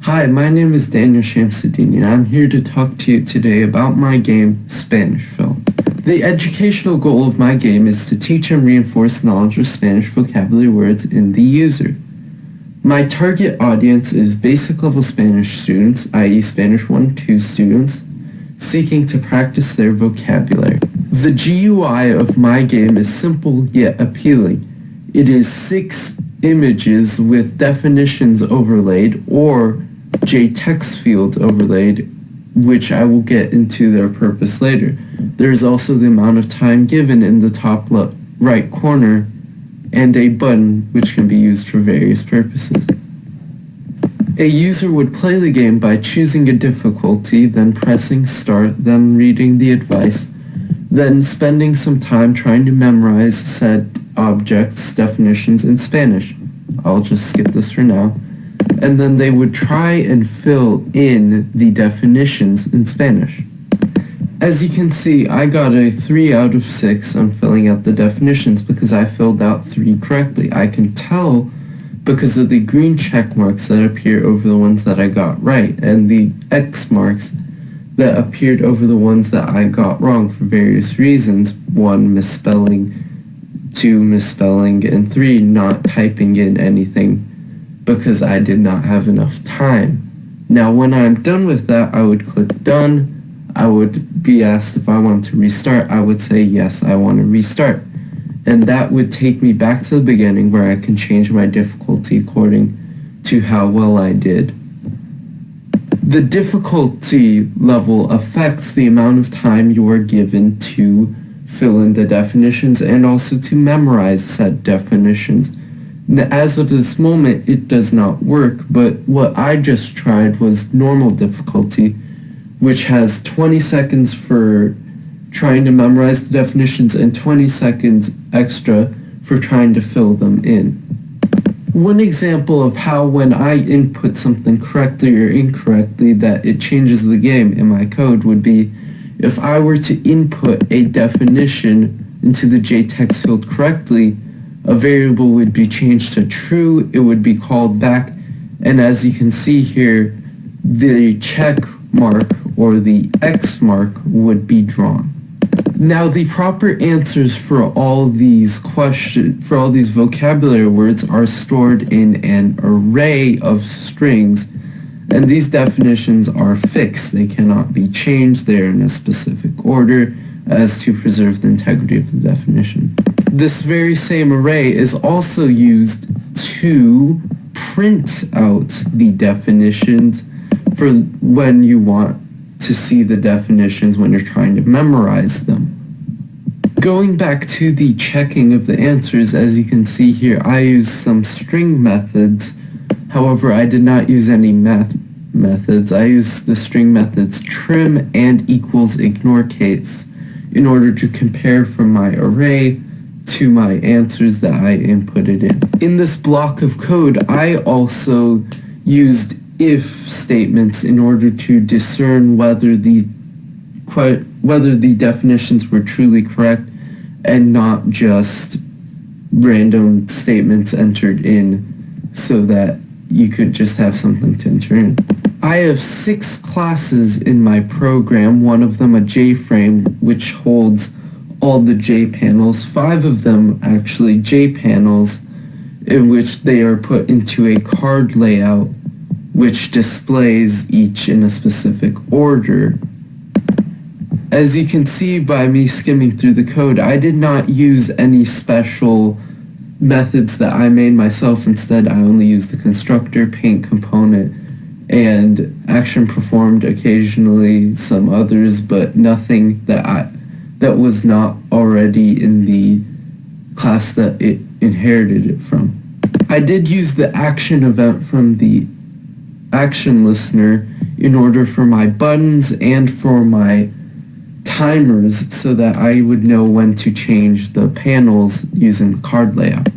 Hi, my name is Daniel Shamsuddin, and I'm here to talk to you today about my game, Spanish Phil. The educational goal of my game is to teach and reinforce knowledge of Spanish vocabulary words in the user. My target audience is basic level Spanish students, i.e. Spanish 1-2 students, seeking to practice their vocabulary. The GUI of my game is simple yet appealing. It is 6 images with definitions overlaid or JText fields overlaid, which I will get into their purpose later. There is also the amount of time given in the top right corner and a button which can be used for various purposes. A user would play the game by choosing a difficulty, then pressing start, then reading the advice, then spending some time trying to memorize said objects' definitions in Spanish. I'll just skip this for now. And then they would try and fill in the definitions in Spanish. As you can see, I got a 3 out of 6 on filling out the definitions because I filled out 3 correctly. I can tell because of the green check marks that appear over the ones that I got right, and the X marks that appeared over the ones that I got wrong for various reasons. 1, misspelling, 2, misspelling, and 3, not typing in anything because I did not have enough time. Now when I'm done with that, I would click done. I would be asked if I want to restart. I would say yes, I want to restart. And that would take me back to the beginning where I can change my difficulty according to how well I did. The difficulty level affects the amount of time you are given to fill in the definitions and also to memorize said definitions. As of this moment, it does not work, but what I just tried was normal difficulty, which has 20 seconds for trying to memorize the definitions and 20 seconds extra for trying to fill them in. One example of how when I input something correctly or incorrectly that it changes the game in my code would be if I were to input a definition into the JText field correctly, a variable would be changed to true, it would be called back, and as you can see here, the check mark or the X mark would be drawn. Now the proper answers for all these vocabulary words are stored in an array of strings, and these definitions are fixed. They cannot be changed. They are in a specific order as to preserve the integrity of the definition. This very same array is also used to print out the definitions for when you want to see the definitions when you're trying to memorize them. Going back to the checking of the answers, as you can see here, I used some string methods. However, I did not use any math methods. I used the string methods trim and equals ignore case in order to compare from my array to my answers that I inputted in. In this block of code, I also used if statements in order to discern whether the definitions were truly correct and not just random statements entered in so that you could just have something to enter in. I have 6 classes in my program, one of them a JFrame, which holds all the J panels, 5 of them actually J panels, in which they are put into a card layout which displays each in a specific order. As you can see by me skimming through the code, I did not use any special methods that I made myself. Instead, I only used the constructor, paint component, and action performed occasionally, some others, but nothing that was not already in the class that it inherited it from. I did use the action event from the action listener in order for my buttons and for my timers so that I would know when to change the panels using the card layout.